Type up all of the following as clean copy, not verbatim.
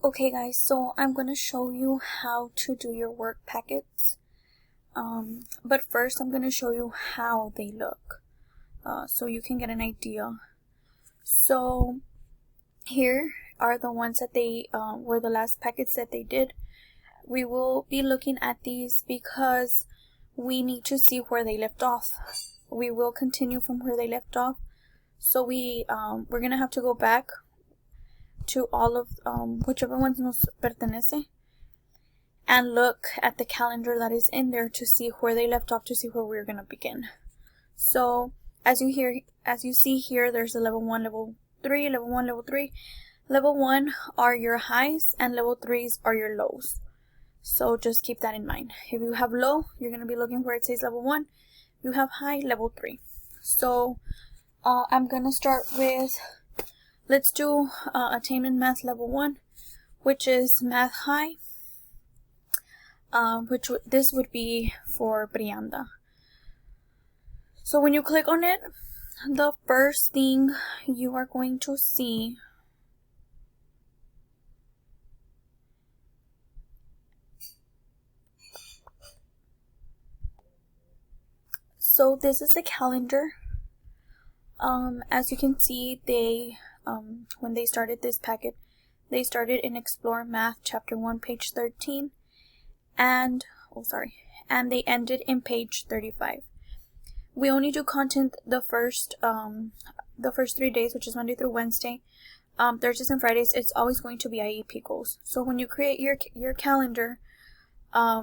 Okay guys, so I'm going to show you how to do your work packets. But first I'm going to show you how they look, so you can get an idea. So here are the ones that they were the last packets that they did. We will be looking at these because we need to see where they left off. We will continue from where they left off. So we're going to have to go back to all of whichever ones nos pertenece and look at the calendar that is in there to see where they left off, to see where we're going to begin. So as you see here, there's a level 1, level 3, level 1, level 3. Level 1 are your highs and level 3s are your lows. So just keep that in mind. If you have low, you're going to be looking where it says level 1. If you have high, level 3. So I'm going to start with, let's do Attainment Math Level 1, which is Math High, this would be for Brianda. So when you click on it, the first thing you are going to see so this is the calendar. As you can see, they when they started this packet, they started in Explore Math Chapter 1, page 13, and they ended in page 35. We only do content the first 3 days, which is Monday through Wednesday. Thursdays and Fridays, it's always going to be IEP goals. So when you create your calendar,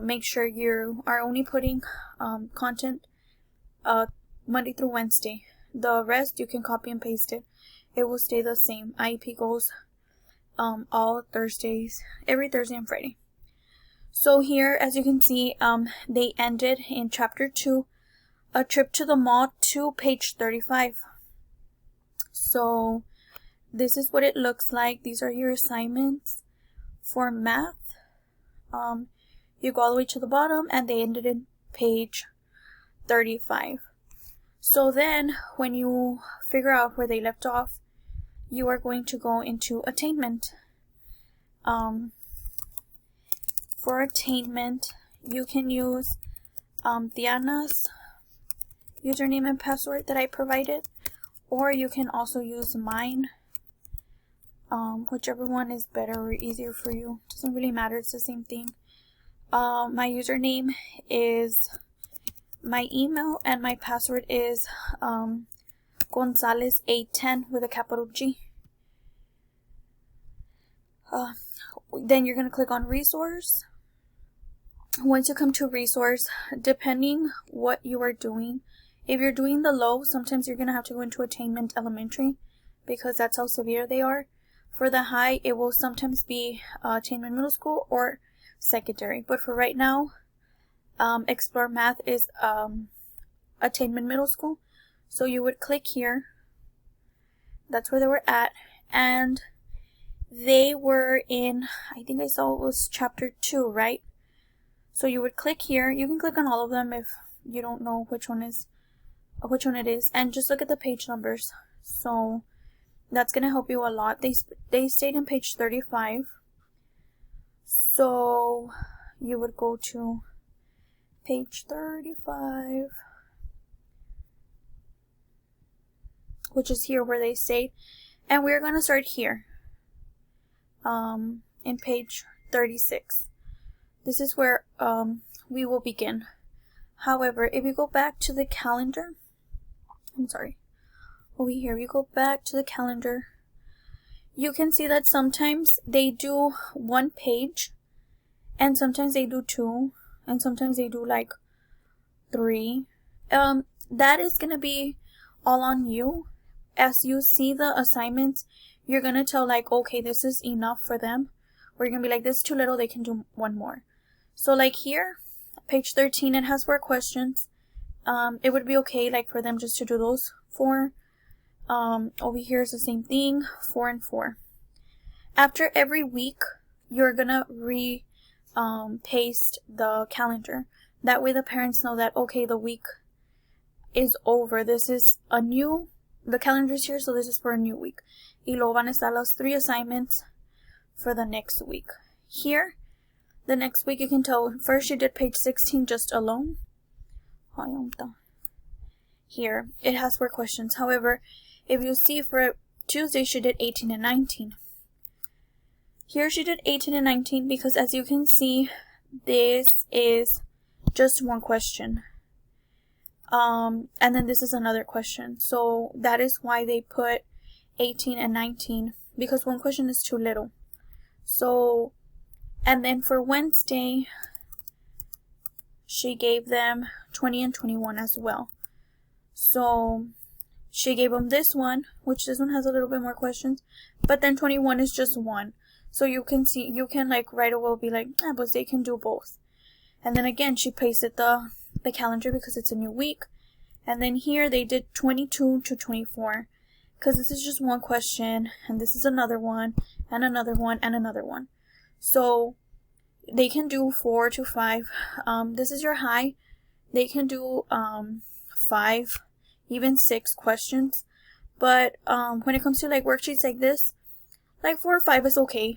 make sure you are only putting content Monday through Wednesday. The rest you can copy and paste it. It will stay the same. IEP goals all Thursdays, every Thursday and Friday. So here, as you can see, they ended in Chapter 2, A Trip to the Mall, to page 35. So this is what it looks like. These are your assignments for math. You go all the way to the bottom and they ended in page 35. So then when you figure out where they left off, you are going to go into attainment. For attainment, you can use Diana's username and password that I provided, or you can also use mine, whichever one is better or easier for you. Doesn't really matter, it's the same thing. My username is my email and my password is Gonzalez810 with a capital G. Then you're going to click on resource. Once you come to resource, depending what you are doing, if you're doing the low, sometimes you're going to have to go into Attainment Elementary because that's how severe they are. For the high, it will sometimes be Attainment Middle School or Secondary. But for right now, Explore Math is Attainment Middle School. So you would click here. That's where they were at. And they were in, I think I saw it was Chapter 2, right? So you would click here. You can click on all of them if you don't know which one it is, and just look at the page numbers. So that's gonna help you a lot. They stayed in page 35. So you would go to page 35, which is here where they stayed, and we're gonna start here in page 36. This is where we will begin. However, if you go back to the calendar, over here, we go back to the calendar, you can see that sometimes they do 1 page, and sometimes they do 2, and sometimes they do like 3. That is gonna be all on you. As you see the assignments, you're gonna tell like, okay, this is enough for them, or you're gonna be like, this is too little, they can do 1 more. So like here, page 13, it has 4 questions. It would be okay like for them just to do those 4. Over here is the same thing, 4 and 4. After every week, you're gonna paste the calendar. That way the parents know that, okay, the week is over. This is the calendar is here, so this is for a new week. Y luego van a estar los 3 assignments for the next week. Here, the next week you can tell, first she did page 16 just alone. Here, it has 4 questions. However, if you see for Tuesday, she did 18 and 19. Here she did 18 and 19 because as you can see, this is just one question. And then this is another question. So that is why they put 18 and 19, because one question is too little. So, and then for Wednesday, she gave them 20 and 21 as well. So she gave them this one, which this one has a little bit more questions, but then 21 is just one. So you can see, you can like right away be like, but they can do both. And then again, she pasted the calendar because it's a new week. And then here they did 22 to 24 because this is just one question, and this is another one, and another one, and another one. So they can do 4 to 5. This is your high. They can do 5, even 6 questions. But when it comes to like worksheets like this, like 4 or 5 is okay.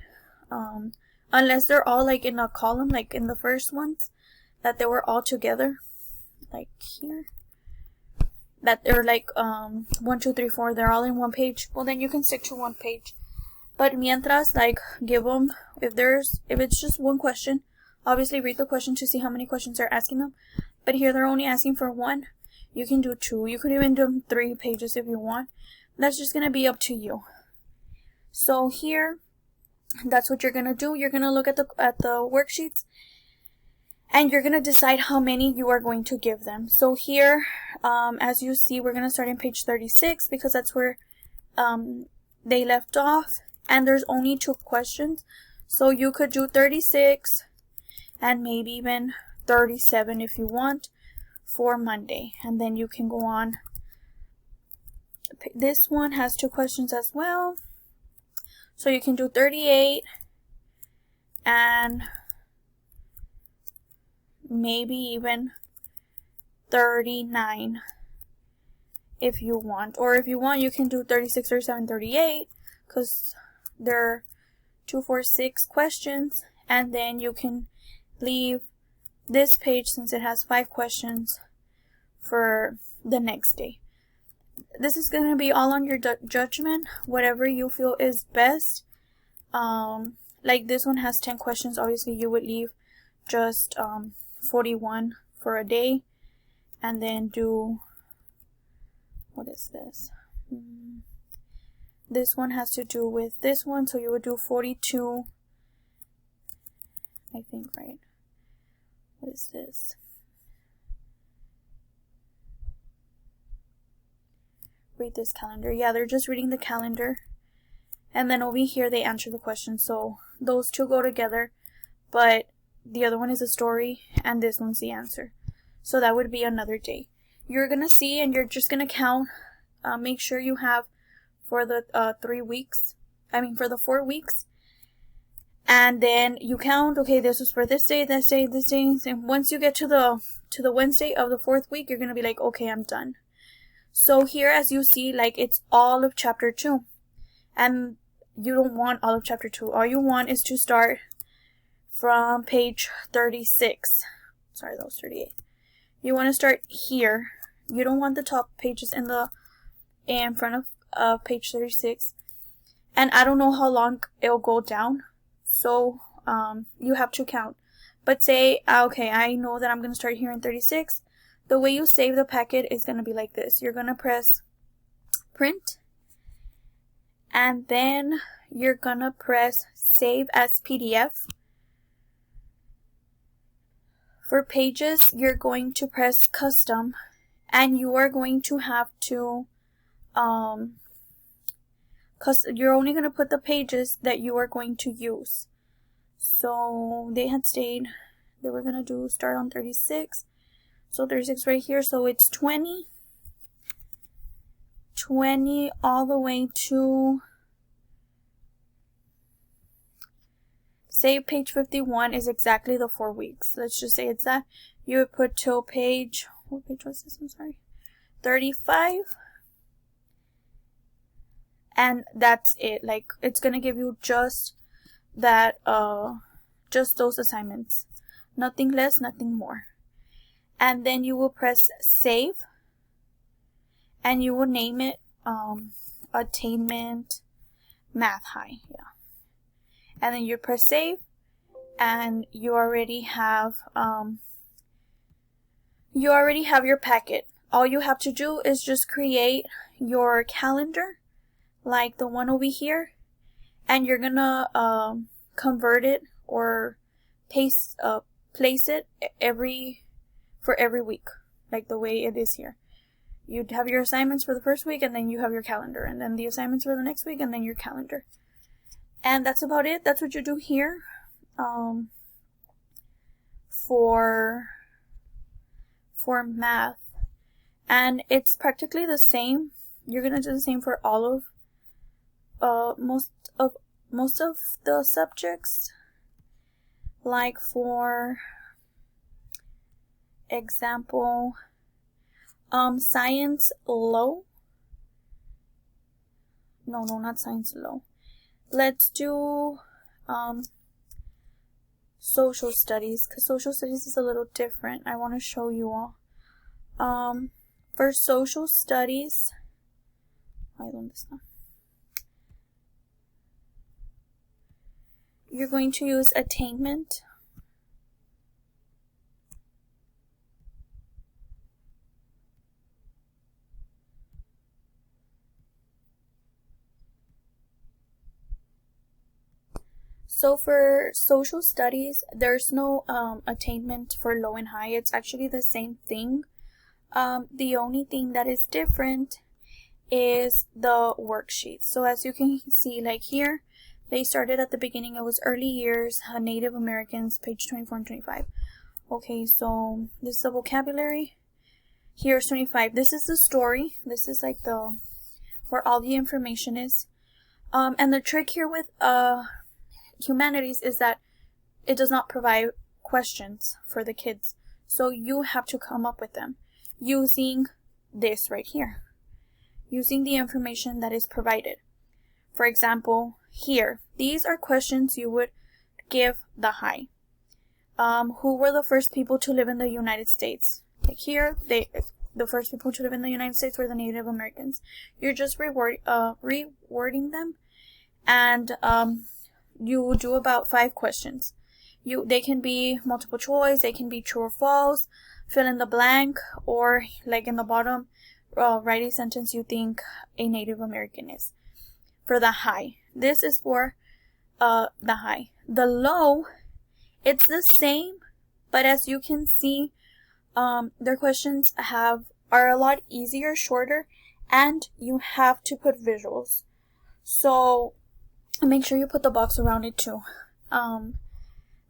Unless they're all like in a column, like in the first ones, that they were all together, like here, that they're like 1, 2, 3, 4, they're all in one page. Well, then you can stick to one page. But mientras, like, give them, if it's just one question, obviously read the question to see how many questions they're asking them. But here they're only asking for 1. You can do 2. You could even do 3 pages if you want. That's just gonna be up to you. So here, that's what you're gonna do. You're gonna look at the worksheets, and you're gonna decide how many you are going to give them. So here, as you see, we're gonna start in page 36 because that's where they left off, and there's only 2 questions. So you could do 36 and maybe even 37 if you want for Monday, and then you can go on. This one has 2 questions as well, so you can do 38 and maybe even 39 if you want. Or if you want, you can do 36, 37, 38 because they're 2, 4, 6 questions, and then you can leave this page since it has 5 questions for the next day. This is going to be all on your judgment, whatever you feel is best. Like this one has 10 questions. Obviously you would leave just 41 for a day, and then do, what is this? This one has to do with this one, so you would do 42, I think, right? What is this? Read this calendar. Yeah, they're just reading the calendar, and then over here they answer the question. So those 2 go together, but the other one is a story and this one's the answer. So that would be another day. You're gonna see, and you're just gonna count. Make sure you have for the 4 weeks, and then you count. Okay, this was for this day, this day, this day, and once you get to the Wednesday of the 4th week, you're gonna be like, okay, I'm done. So here, as you see, like it's all of chapter 2, and you don't want all of chapter 2. All you want is to start from page 36. Sorry, that was 38. You want to start here. You don't want the top pages in front of page 36. And I don't know how long it'll go down, so you have to count. But say, okay, I know that I'm going to start here in 36. The way you save the packet is going to be like this. You're going to press print, and then you're going to press save as PDF. For pages, you're going to press custom, and you are going to have to you're only going to put the pages that you are going to use. So they had stayed, they were going to start on 36. So 36 right here, so it's 20 all the way to, say page 51 is exactly the 4 weeks. Let's just say it's that. You would put till page, what page was this? I'm sorry. 35. And that's it. Like, it's going to give you just that just those assignments, nothing less, nothing more. And then you will press save, and you will name it attainment math high. Yeah. And then you press save, and you already have your packet. All you have to do is just create your calendar like the one over here, and you're gonna convert it or place it for every week, like the way it is here. You'd have your assignments for the first week, and then you have your calendar, and then the assignments for the next week, and then your calendar. And that's about it. That's what you do here for math. And it's practically the same. You're gonna do the same for all of most of the subjects. Like for example, science low. No, not science low. Let's do social studies, because social studies is a little different. I want to show you all. For social studies, you're going to use attainment. So for social studies, there's no attainment for low and high. It's actually the same thing. The only thing that is different is the worksheets. So as you can see, like here, they started at the beginning. It was early years, Native Americans, page 24 and 25. Okay, so this is the vocabulary. Here's 25. This is the story. This is like where all the information is. And the trick here with humanities is that it does not provide questions for the kids. So you have to come up with them using this right here, using the information that is provided. For example, here, these are questions you would give the high. Who were the first people to live in the United States? Like here, the first people to live in the United States were the Native Americans. You're just rewording them, and you will do about 5 questions. They can be multiple choice, they can be true or false, fill in the blank, or like in the bottom, write a sentence you think a Native American is. For the high, this is for the high. The low, it's the same, but as you can see, their questions are a lot easier, shorter, and you have to put visuals. So make sure you put the box around it too.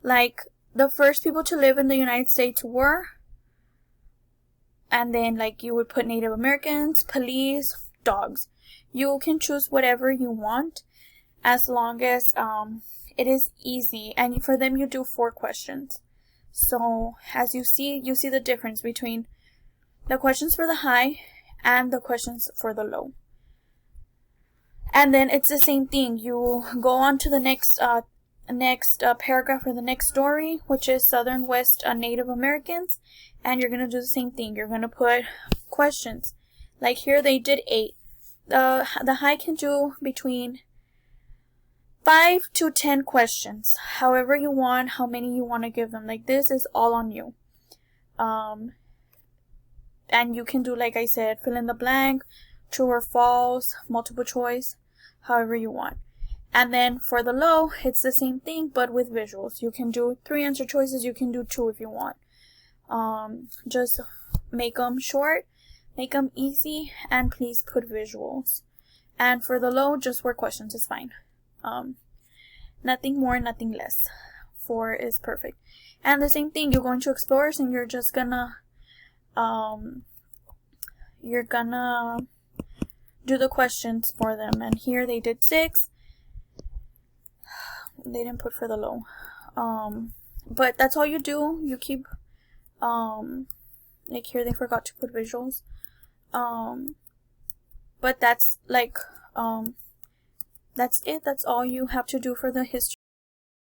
Like the first people to live in the United States were, and then like you would put Native Americans, police, dogs. You can choose whatever you want as long as it is easy, and for them you do 4 questions. So as you see the difference between the questions for the high and the questions for the low. And then it's the same thing. You go on to the next paragraph for the next story, which is Southern West Native Americans, and you're gonna do the same thing. You're gonna put questions. Like here they did 8. The high can do between 5 to 10 questions, however you want, how many you want to give them. Like this is all on you. And you can do, like I said, fill in the blank, true or false, multiple choice, however you want. And then for the low, it's the same thing, but with visuals. You can do 3 answer choices, you can do 2 if you want. Just make them short, make them easy, and please put visuals. And for the low, just 4 questions is fine. Nothing more, nothing less. 4 is perfect. And the same thing, you're going to Explorers, and you're just gonna do the questions for them. And here they did 6. They didn't put for the low. But that's all you do. You keep like here they forgot to put visuals. But that's like that's it. That's all you have to do for the history.